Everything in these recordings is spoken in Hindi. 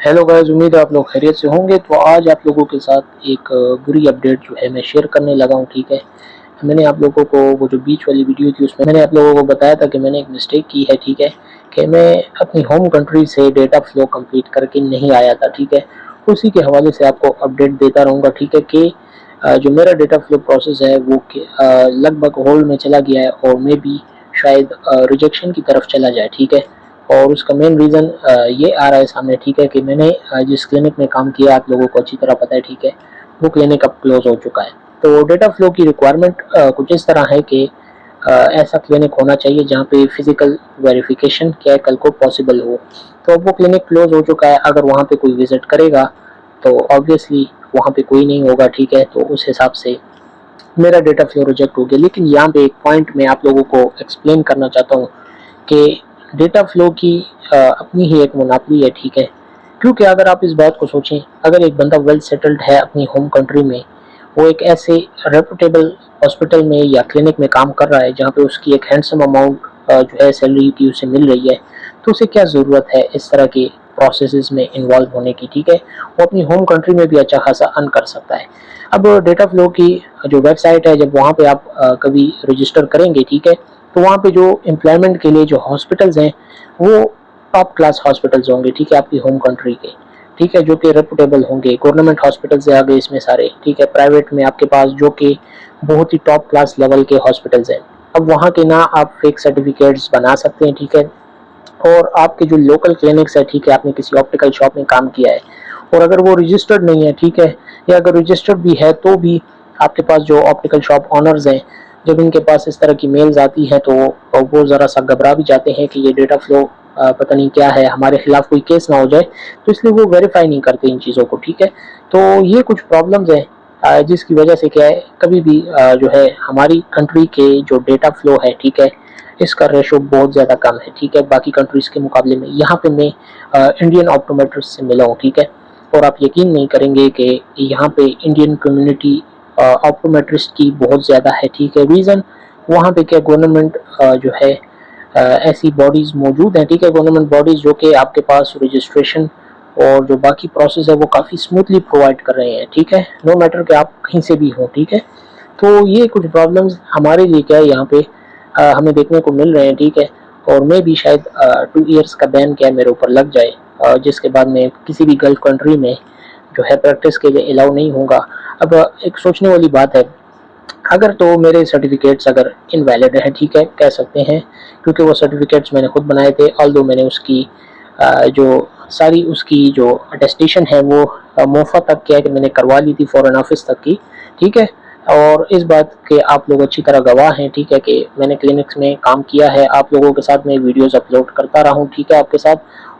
हेलो गाइस, उम्मीद है आप लोग खैरियत से होंगे। तो आज आप लोगों के साथ एक बुरी अपडेट जो है मैं शेयर करने लगा हूँ। ठीक है, मैंने आप लोगों को वो जो बीच वाली वीडियो थी उसमें मैंने आप लोगों को बताया था कि मैंने एक मिस्टेक की है। ठीक है, कि मैं अपनी होम कंट्री से डेटा फ्लो कंप्लीट करके नहीं आया था। ठीक है, उसी के हवाले से आपको अपडेट देता रहूँगा। ठीक है, कि जो मेरा डेटा फ्लो प्रोसेस है वो लगभग होल्ड में चला गया है और मे भी शायद रिजेक्शन की तरफ चला जाए। ठीक है, और उसका मेन रीज़न ये आ रहा है सामने। ठीक है, कि मैंने जिस क्लिनिक में काम किया आप लोगों को अच्छी तरह पता है। ठीक है, वो क्लिनिक अब क्लोज हो चुका है। तो डेटा फ्लो की रिक्वायरमेंट कुछ इस तरह है कि ऐसा क्लिनिक होना चाहिए जहाँ पे फिजिकल वेरिफिकेशन क्या है कल को पॉसिबल हो। तो अब वो क्लिनिक क्लोज हो चुका है। अगर वहाँ पे कोई विजिट करेगा तो ऑब्वियसली वहाँ पे कोई नहीं होगा। ठीक है, तो उस हिसाब से मेरा डेटा फ्लो रिजेक्ट हो गया। लेकिन यहाँ पे एक पॉइंट मैं आप लोगों को एक्सप्लेन करना चाहता हूँ कि डेटा फ्लो की अपनी ही एक मोनोपोली है। ठीक है, क्योंकि अगर आप इस बात को सोचें, अगर एक बंदा वेल सेटल्ड है अपनी होम कंट्री में, वो एक ऐसे रेपुटेबल हॉस्पिटल में या क्लिनिक में काम कर रहा है जहाँ पे उसकी एक हैंडसम अमाउंट जो है सैलरी की उसे मिल रही है, तो उसे क्या ज़रूरत है इस तरह के प्रोसेसेस में इन्वॉल्व होने की। ठीक है, वो अपनी होम कंट्री में भी अच्छा खासा अर्न कर सकता है। अब डेटा फ्लो की जो वेबसाइट है, जब वहाँ पे आप कभी रजिस्टर करेंगे, ठीक है, तो वहाँ पे जो एम्प्लॉयमेंट के लिए जो हॉस्पिटल्स हैं वो टॉप क्लास हॉस्पिटल्स होंगे। ठीक है, आपकी होम कंट्री के, ठीक है, जो कि रेपुटेबल होंगे। गवर्नमेंट हॉस्पिटल से आ गए इसमें सारे। ठीक है, प्राइवेट में आपके पास जो कि बहुत ही टॉप क्लास लेवल के हॉस्पिटल्स हैं। अब वहाँ के ना आप फेक सर्टिफिकेट्स बना सकते हैं। ठीक है, और आपके जो लोकल क्लिनिक्स है, ठीक है, आपने किसी ऑप्टिकल शॉप में काम किया है और अगर वो रजिस्टर्ड नहीं है, ठीक है, या अगर रजिस्टर्ड भी है तो भी आपके पास जो ऑप्टिकल शॉप ऑनर्स हैं, जब इनके पास इस तरह की मेल्स आती हैं तो वो ज़रा सा घबरा भी जाते हैं कि ये डेटा फ्लो पता नहीं क्या है, हमारे खिलाफ कोई केस ना हो जाए, तो इसलिए वो वेरीफाई नहीं करते इन चीज़ों को। ठीक है, तो ये कुछ प्रॉब्लम्स हैं जिसकी वजह से क्या है, कभी भी जो है हमारी कंट्री के जो डेटा फ्लो है, ठीक है, इसका रेशो बहुत ज़्यादा कम है। ठीक है, बाकी कंट्रीज़ के मुकाबले में। यहाँ पे मैं इंडियन ऑप्टोमेट्रिस्ट से मिला हूँ। ठीक है, और आप यकीन नहीं करेंगे कि यहाँ पे इंडियन कम्युनिटी ऑप्टोमेट्रिस्ट की बहुत ज़्यादा है। ठीक है, रीज़न वहाँ पे क्या, गवर्नमेंट जो है ऐसी बॉडीज़ मौजूद हैं। ठीक है, गवर्नमेंट बॉडीज़ जो कि आपके पास रजिस्ट्रेशन और जो बाकी प्रोसेस है वो काफ़ी स्मूथली प्रोवाइड कर रहे हैं। ठीक है, नो मैटर कि आप कहीं से भी हों। ठीक है, तो ये कुछ प्रॉब्लम्स हमारे लिए क्या है यहाँ पे हमें देखने को मिल रहे हैं। ठीक है, और मैं भी शायद 2 ईयर्स का बैन क्या है मेरे ऊपर लग जाए, जिसके बाद मैं किसी भी गल्फ कंट्री में जो है प्रैक्टिस के लिए अलाउ नहीं होगा। अब एक सोचने वाली बात है, अगर तो मेरे सर्टिफिकेट्स अगर इनवैलिड है, ठीक है, कह सकते हैं, क्योंकि वो सर्टिफिकेट्स मैंने खुद बनाए थे। ऑल्दो मैंने उसकी जो सारी उसकी जो अटेस्टेशन है वो मोफा तक क्या है कि मैंने करवा ली थी, फॉरेन ऑफिस तक की। ठीक है, और इस बात के आप लोग अच्छी तरह गवाह हैं। ठीक है, कि मैंने क्लिनिक्स में काम किया है, आप लोगों के साथ मैं वीडियोस अपलोड करता रहा हूँ। ठीक है, आपके साथ,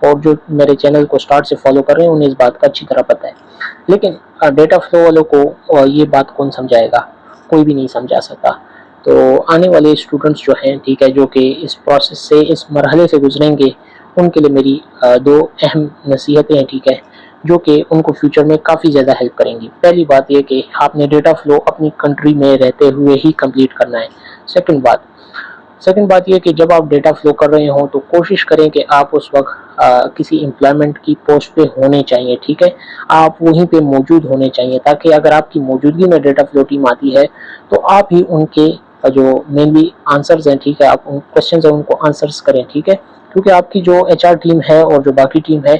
और जो मेरे चैनल को स्टार्ट से फॉलो कर रहे हैं उन्हें इस बात का अच्छी तरह पता है। लेकिन डेटा फ्लो वालों को ये बात कौन समझाएगा, कोई भी नहीं समझा सकता। तो आने वाले स्टूडेंट्स जो हैं, ठीक है, जो कि इस प्रोसेस से, इस मरहले से गुजरेंगे, उनके लिए मेरी दो अहम नसीहतें हैं। ठीक है, जो कि उनको फ्यूचर में काफ़ी ज़्यादा हेल्प करेंगी। पहली बात ये कि आपने डेटा फ्लो अपनी कंट्री में रहते हुए ही कंप्लीट करना है। सेकंड बात ये कि जब आप डेटा फ्लो कर रहे हो तो कोशिश करें कि आप उस वक्त किसी एम्प्लॉयमेंट की पोस्ट पे होने चाहिए। ठीक है, आप वहीं पे मौजूद होने चाहिए, ताकि अगर आपकी मौजूदगी में डेटा फ्लो टीम आती है तो आप ही उनके जो मेनली आंसर्स हैं, ठीक है, आप उन क्वेश्चंस हैं उनको आंसर्स करें। ठीक है, क्योंकि आपकी जो एचआर टीम है और जो बाकी टीम है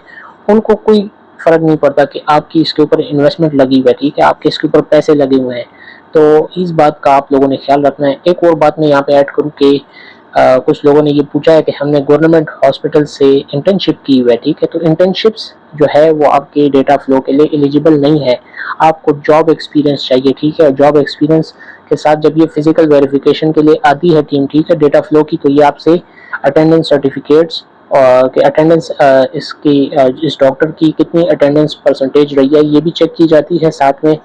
उनको कोई फ़र्क नहीं पड़ता कि आपकी इसके ऊपर इन्वेस्टमेंट लगी हुई है। ठीक है, आपके इसके ऊपर पैसे लगे हुए हैं। तो इस बात का आप लोगों ने ख्याल रखना है। एक और बात मैं यहाँ पे ऐड करूँ कि कुछ लोगों ने ये पूछा है कि हमने गवर्नमेंट हॉस्पिटल से इंटर्नशिप की हुई है। ठीक है, तो इंटर्नशिप्स जो है वो आपके डेटा फ्लो के लिए एलिजिबल नहीं है। आपको जॉब एक्सपीरियंस चाहिए। ठीक है, जॉब एक्सपीरियंस के साथ जब ये फिजिकल वेरिफिकेशन के लिए आती है टीम, ठीक है, डेटा फ्लो की, तो ये आपसे अटेंडेंस सर्टिफिकेट्स और कि अटेंडेंस इसकी इस डॉक्टर की कितनी अटेंडेंस परसेंटेज रही है ये भी चेक की जाती है। साथ में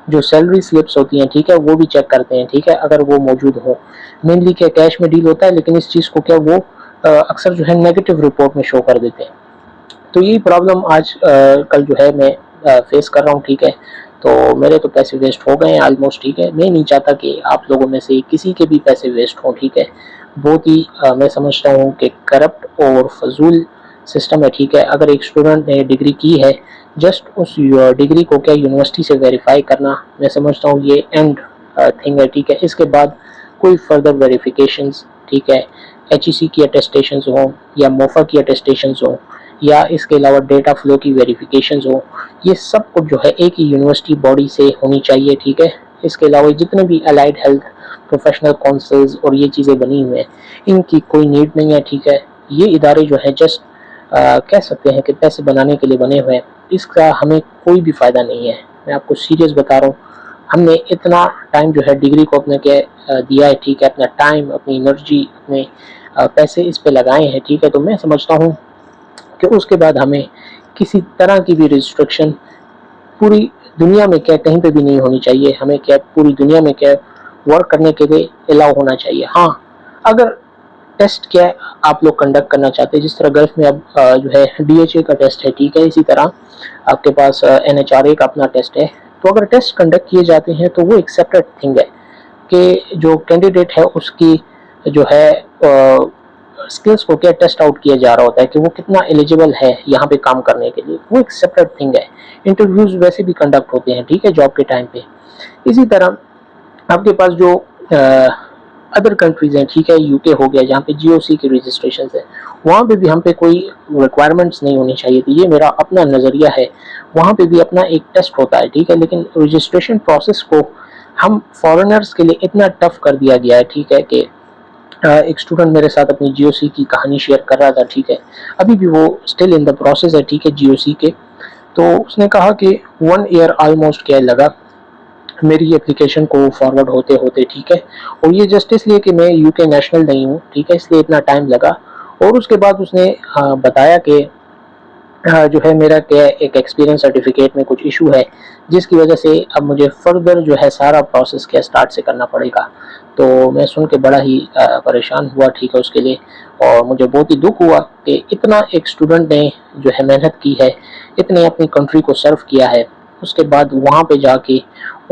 जो सैलरी स्लिप्स होती हैं, ठीक है, वो भी चेक करते हैं। ठीक है, अगर वो मौजूद हो। मेनली क्या कैश में डील होता है, लेकिन इस चीज़ को क्या वो अक्सर जो है नेगेटिव रिपोर्ट में शो कर देते हैं। तो यही प्रॉब्लम आज कल जो है मैं फेस कर रहा हूँ। ठीक है, तो मेरे तो पैसे वेस्ट हो गए हैं ऑलमोस्ट। ठीक है, मैं नहीं चाहता कि आप लोगों में से किसी के भी पैसे वेस्ट हों। ठीक है, बहुत ही मैं समझता हूँ कि करप्ट और फजूल सिस्टम है, ठीक है। अगर एक स्टूडेंट ने डिग्री की है, जस्ट उस डिग्री को क्या यूनिवर्सिटी से वेरीफाई करना, मैं समझता हूँ ये एंड थिंग है, ठीक है। इसके बाद कोई फर्दर वेरिफिकेशंस, ठीक है, HEC की अटेस्टेशंस हो या मोफा की अटेस्टेशंस हो या इसके अलावा डेटा फ्लो की वेरिफिकेशंस हो, ये सब कुछ जो है एक ही यूनिवर्सिटी बॉडी से होनी चाहिए, ठीक है। इसके अलावा जितने भी अलाइड हेल्थ प्रोफेशनल काउंसिल्स और ये चीज़ें बनी हुई हैं, इनकी कोई नीड नहीं है, ठीक है। ये इदारे जो है जस्ट कह सकते हैं कि पैसे बनाने के लिए बने हुए हैं, इसका हमें कोई भी फ़ायदा नहीं है। मैं आपको सीरियस बता रहा हूँ, हमने इतना टाइम जो है डिग्री को अपने के दिया है, ठीक है, अपना टाइम, अपनी एनर्जी, अपने पैसे इस पे लगाए हैं, ठीक है। तो मैं समझता हूँ कि उसके बाद हमें किसी तरह की भी रिस्ट्रिक्शन पूरी दुनिया में क्या कहीं पे भी नहीं होनी चाहिए। हमें क्या पूरी दुनिया में क्या वर्क करने के लिए अलाउ होना चाहिए। हाँ, अगर टेस्ट क्या आप लोग कंडक्ट करना चाहते हैं, जिस तरह गल्फ में अब जो है DHA का टेस्ट है, ठीक है, इसी तरह आपके पास NHRA का अपना टेस्ट है। तो अगर टेस्ट कंडक्ट किए जाते हैं तो वो एक्सेप्टेड थिंग है कि जो कैंडिडेट है उसकी जो है स्किल्स को क्या टेस्ट आउट किया जा रहा होता है कि वो कितना एलिजिबल है यहाँ पे काम करने के लिए, वो एक्सेप्टेड थिंग है। इंटरव्यूज वैसे भी कंडक्ट होते हैं, ठीक है, जॉब के टाइम पे। इसी तरह आपके पास जो अदर कंट्रीज हैं, ठीक है, यूके हो गया जहाँ पे GOC की रजिस्ट्रेशन है, वहाँ पे भी हम पे कोई रिक्वायरमेंट्स नहीं होनी चाहिए थी। ये मेरा अपना नज़रिया है। वहाँ पे भी अपना एक टेस्ट होता है, ठीक है, लेकिन रजिस्ट्रेशन प्रोसेस को हम फॉरेनर्स के लिए इतना टफ कर दिया गया है, ठीक है, कि एक स्टूडेंट मेरे साथ अपनी GOC की कहानी शेयर कर रहा था, ठीक है, अभी भी वो स्टिल इन द प्रोसेस है, ठीक है, GOC के। तो उसने कहा कि 1 ईयर ऑलमोस्ट क्या लगा मेरी एप्लीकेशन को फॉरवर्ड होते होते, ठीक है, और ये जस्ट इसलिए कि मैं UK नेशनल नहीं हूँ, ठीक है, इसलिए इतना टाइम लगा। और उसके बाद उसने बताया कि जो है मेरा क्या एक एक्सपीरियंस सर्टिफिकेट में कुछ इशू है, जिसकी वजह से अब मुझे फर्दर जो है सारा प्रोसेस क्या स्टार्ट से करना पड़ेगा। तो मैं सुन के बड़ा ही परेशान हुआ, ठीक है, उसके लिए। और मुझे बहुत ही दुख हुआ कि इतना एक स्टूडेंट ने जो है मेहनत की है, इतने अपनी कंट्री को सर्व किया है, उसके बाद वहाँ पे जाके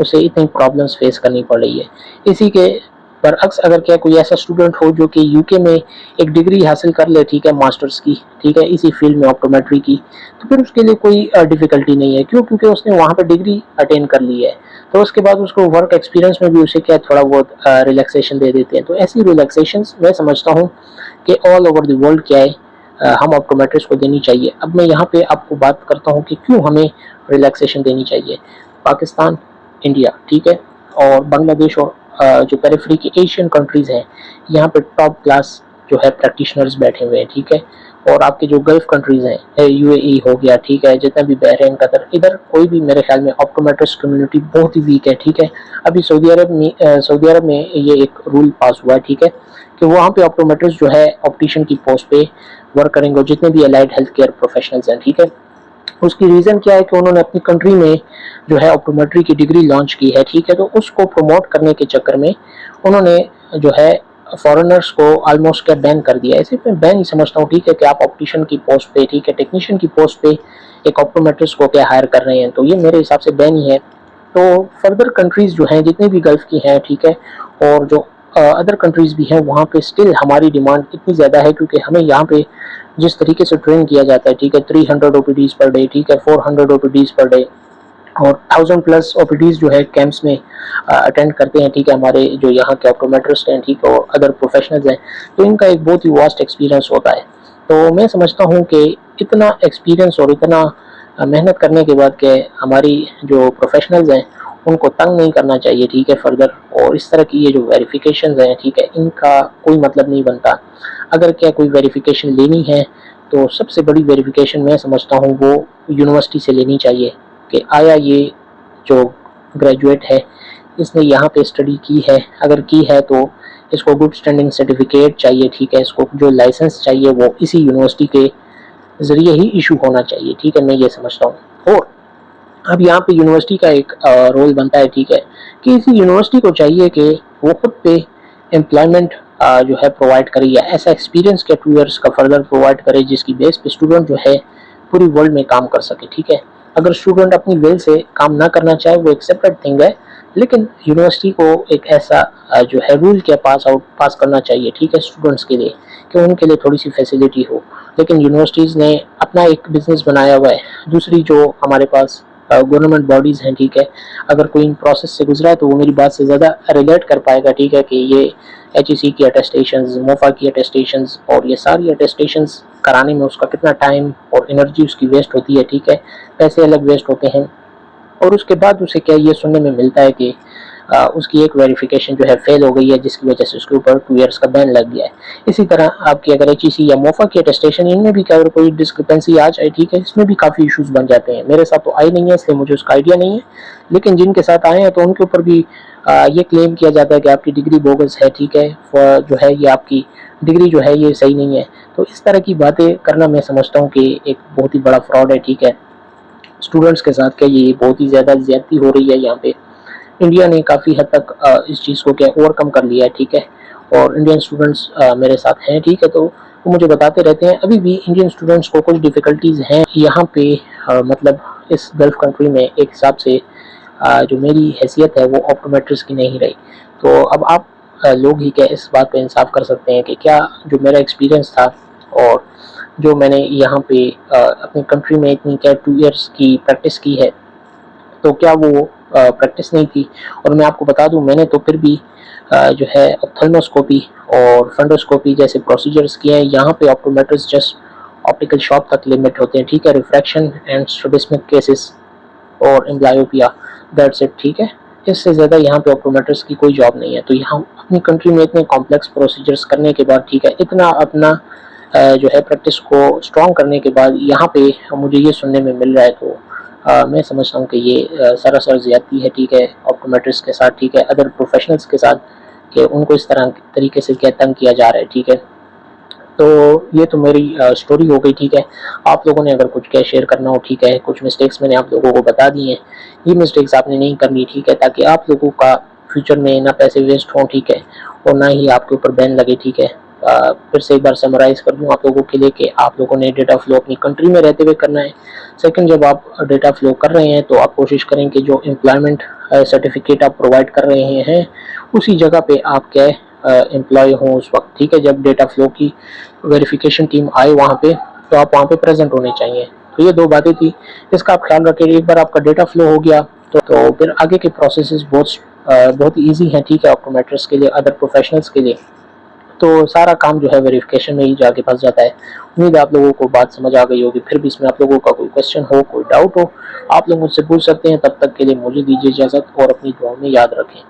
उसे इतनी प्रॉब्लम्स फेस करनी पड़ रही है। इसी के बरअक्स अगर क्या कोई ऐसा स्टूडेंट हो जो कि UK में एक डिग्री हासिल कर ले, ठीक है, मास्टर्स की, ठीक है, इसी फील्ड में ऑप्टोमेट्री की, तो फिर उसके लिए कोई डिफ़िकल्टी नहीं है। क्यों? क्योंकि उसने वहाँ पे डिग्री अटेन कर ली है। तो उसके बाद उसको वर्क एक्सपीरियंस में भी उसे क्या थोड़ा बहुत रिलैक्सेशन दे देते हैं। तो ऐसी रिलैक्सेशंस मैं समझता हूँ कि ऑल ओवर द वर्ल्ड क्या है हम ऑप्टोमेट्रिस्ट को देनी चाहिए। अब मैं यहाँ पे आपको बात करता हूँ कि क्यों हमें रिलैक्सेशन देनी चाहिए। पाकिस्तान, इंडिया, ठीक है, और बांग्लादेश और जो पेरिफेरी की एशियन कंट्रीज़ हैं, यहाँ पे टॉप क्लास जो है प्रैक्टिशनर्स बैठे हुए हैं, ठीक है। और आपके जो गल्फ कंट्रीज़ हैं, UAE हो गया, ठीक है, जितना भी बहरीन, कतर, इधर कोई भी मेरे ख्याल में ऑप्टोमेट्रिस्ट कम्युनिटी बहुत ही वीक है, ठीक है। अभी सऊदी अरब में ये एक रूल पास हुआ है, ठीक है, कि वहाँ पे ऑप्टोमेट्रिस्ट जो है ऑप्टिशियन की पोस्ट पे वर्क करेंगे, और जितने भी अलाइड हेल्थ केयर प्रोफेशनल्स हैं, ठीक है। उसकी रीज़न क्या है कि उन्होंने अपनी कंट्री में जो है ऑप्टोमेट्री की डिग्री लॉन्च की है, ठीक है। तो उसको प्रमोट करने के चक्कर में उन्होंने जो है फॉरेनर्स को ऑलमोस्ट क्या बैन कर दिया है। इसे मैं बैन ही समझता हूँ, ठीक है, कि आप ऑप्टिशियन की पोस्ट पे, ठीक है, टेक्नीशियन की पोस्ट पे एक ऑप्टोमेट्रिस्ट को क्या हायर कर रहे हैं, तो ये मेरे हिसाब से बैन ही है। तो फर्दर कंट्रीज़ जो हैं जितनी भी गल्फ़ की हैं, ठीक है, और जो अदर कंट्रीज़ भी हैं, वहाँ पे स्टिल हमारी डिमांड इतनी ज़्यादा है, क्योंकि हमें यहाँ पे जिस तरीके से ट्रेन किया जाता है, ठीक है, 300 OPDs पर डे, ठीक है, 400 OPDs पर डे, और 1000+ OPDs जो है कैंप्स में अटेंड करते हैं, ठीक है, हमारे जो यहाँ के ऑप्टोमेट्रिस्ट हैं, ठीक है, और अदर प्रोफेशनल्स हैं, तो इनका एक बहुत ही वास्ट एक्सपीरियंस होता है। तो मैं समझता हूँ कि इतना एक्सपीरियंस और इतना मेहनत करने के बाद के हमारी जो प्रोफेशनल्स हैं उनको तंग नहीं करना चाहिए, ठीक है, फर्दर। और इस तरह की ये जो वेरिफिकेशंस हैं, ठीक है, इनका कोई मतलब नहीं बनता। अगर क्या कोई वेरिफिकेशन लेनी है तो सबसे बड़ी वेरिफिकेशन मैं समझता हूँ वो यूनिवर्सिटी से लेनी चाहिए कि आया ये जो ग्रेजुएट है इसने यहाँ पे स्टडी की है, अगर की है तो इसको गुड स्टैंडिंग सर्टिफिकेट चाहिए, ठीक है, इसको जो लाइसेंस चाहिए वो इसी यूनिवर्सिटी के ज़रिए ही इशू होना चाहिए, ठीक है, मैं ये समझता हूँ। और अब यहाँ पे यूनिवर्सिटी का एक रोल बनता है, ठीक है, कि इसी यूनिवर्सिटी को चाहिए कि वो खुद पे एम्प्लॉयमेंट जो है प्रोवाइड करे, या ऐसा एक्सपीरियंस के 2 ईयर्स का फर्दर प्रोवाइड करे जिसकी बेस पे स्टूडेंट जो है पूरी वर्ल्ड में काम कर सके, ठीक है। अगर स्टूडेंट अपनी वेल से काम ना करना चाहे वो एक्सेप्टेड थिंग है, लेकिन यूनिवर्सिटी को एक ऐसा जो है रूल क्या पास करना चाहिए, ठीक है, स्टूडेंट्स के लिए, कि उनके लिए थोड़ी सी फैसिलिटी हो। लेकिन यूनिवर्सिटीज़ ने अपना एक बिज़नेस बनाया हुआ है। दूसरी जो हमारे पास गवर्नमेंट बॉडीज़ हैं, ठीक है, अगर कोई इन प्रोसेस से गुजरा है तो वो मेरी बात से ज़्यादा रिलेट कर पाएगा, ठीक है, कि ये HEC की अटेस्टेशंस, मोफा की अटेस्टेशंस और ये सारी अटेस्टेशंस कराने में उसका कितना टाइम और एनर्जी उसकी वेस्ट होती है, ठीक है, पैसे अलग वेस्ट होते हैं। और उसके बाद उसे क्या ये सुनने में मिलता है कि उसकी एक वेरिफिकेशन जो है फेल हो गई है, जिसकी वजह से उसके ऊपर 2 ईयर्स का बैन लग गया है। इसी तरह आपकी अगर HEC या मोफा की अटेस्टेशन, इनमें भी अगर कोई डिस्क्रिपेंसी आ जाए, ठीक है, इसमें भी काफ़ी इशूज़ बन जाते हैं। मेरे साथ तो आई नहीं है, इसलिए मुझे उसका आइडिया नहीं है, लेकिन जिनके साथ आए हैं तो उनके ऊपर भी ये क्लेम किया जाता है कि आपकी डिग्री बोगस है, ठीक है, जो है ये आपकी डिग्री जो है ये सही नहीं है। तो इस तरह की बातें करना मैं समझता हूँ कि एक बहुत ही बड़ा फ्रॉड है, ठीक है। स्टूडेंट्स के साथ क्या ये बहुत ही ज़्यादा ज़्यादती हो रही है यहाँ पे। इंडिया ने काफ़ी हद तक इस चीज़ को क्या ओवरकम कर लिया है, ठीक है, और इंडियन स्टूडेंट्स मेरे साथ हैं, ठीक है, तो वो मुझे बताते रहते हैं अभी भी इंडियन स्टूडेंट्स को कुछ डिफ़िकल्टीज़ हैं यहाँ पे। मतलब इस गल्फ़ कंट्री में एक हिसाब से जो मेरी हैसियत है वो ऑप्टोमेट्रिस्ट की नहीं रही। तो अब आप लोग ही क्या इस बात पे इंसाफ कर सकते हैं कि क्या जो मेरा एक्सपीरियंस था और जो मैंने यहाँ पे अपनी कंट्री में इतनी क्या 2 ईयर्स की प्रैक्टिस की है, तो क्या वो प्रैक्टिस नहीं थी। और मैं आपको बता दूं, मैंने तो फिर भी जो है ऑप्थेल्मोस्कोपी और फंडोस्कोपी जैसे प्रोसीजर्स किए हैं। यहाँ पे ऑप्टोमेट्रिस्ट जस्ट ऑप्टिकल शॉप तक लिमिट होते हैं, ठीक है, रिफ्रैक्शन एंड स्ट्रैबिस्मिक केसेस और एम्ब्लायोपिया, दैट्स इट, ठीक है। इससे ज़्यादा यहाँ पे ऑप्टोमेट्रिस्ट की कोई जॉब नहीं है। तो यहाँ अपनी कंट्री में इतने कॉम्प्लेक्स प्रोसीजर्स करने के बाद, ठीक है, इतना अपना जो है प्रैक्टिस को स्ट्रॉन्ग करने के बाद यहाँ पे मुझे ये सुनने में मिल रहा है, तो मैं समझता हूँ कि ये सरासर ज़्यादती है, ठीक है, ऑप्टोमेट्रिस्ट के साथ, ठीक है, अदर प्रोफेशनल्स के साथ, कि उनको इस तरह तरीके से क्या तंग किया जा रहा है, ठीक है। तो ये तो मेरी स्टोरी हो गई, ठीक है। आप लोगों ने अगर कुछ क्या शेयर करना हो, ठीक है, कुछ मिस्टेक्स मैंने आप लोगों को बता दी हैं, ये मिस्टेक्स आपने नहीं करनी, ठीक है, ताकि आप लोगों का फ्यूचर में ना पैसे वेस्ट हों, ठीक है, और ना ही आपके ऊपर बैन लगे, ठीक है। फिर से एक बार समराइज कर दूं आप लोगों के लिए कि आप लोगों ने डेटा फ्लो अपनी कंट्री में रहते हुए करना है। सेकंड, जब आप डेटा फ्लो कर रहे हैं तो आप कोशिश करें कि जो एम्प्लॉयमेंट सर्टिफिकेट आप प्रोवाइड कर रहे हैं उसी जगह पे आप क्या एम्प्लॉय हों उस वक्त, ठीक है, जब डेटा फ्लो की वेरिफिकेशन टीम आए वहाँ पे, तो आप वहाँ पे प्रेजेंट होने चाहिए। तो ये दो बातें थी, इसका आप ख्याल रखें। एक बार आपका डेटा फ्लो हो गया तो फिर आगे के प्रोसेसेस बहुत ईजी हैं, ठीक है, ऑप्टोमेट्रिस्ट के लिए, अदर प्रोफेशनल्स के लिए। तो सारा काम जो है वेरिफिकेशन में ही जाके फंस जाता है। उम्मीद है आप लोगों को बात समझ आ गई होगी। फिर भी इसमें आप लोगों का कोई क्वेश्चन हो, कोई डाउट हो, आप लोग मुझसे पूछ सकते हैं। तब तक के लिए मुझे दीजिए इजाज़त और अपनी दुआ में याद रखें।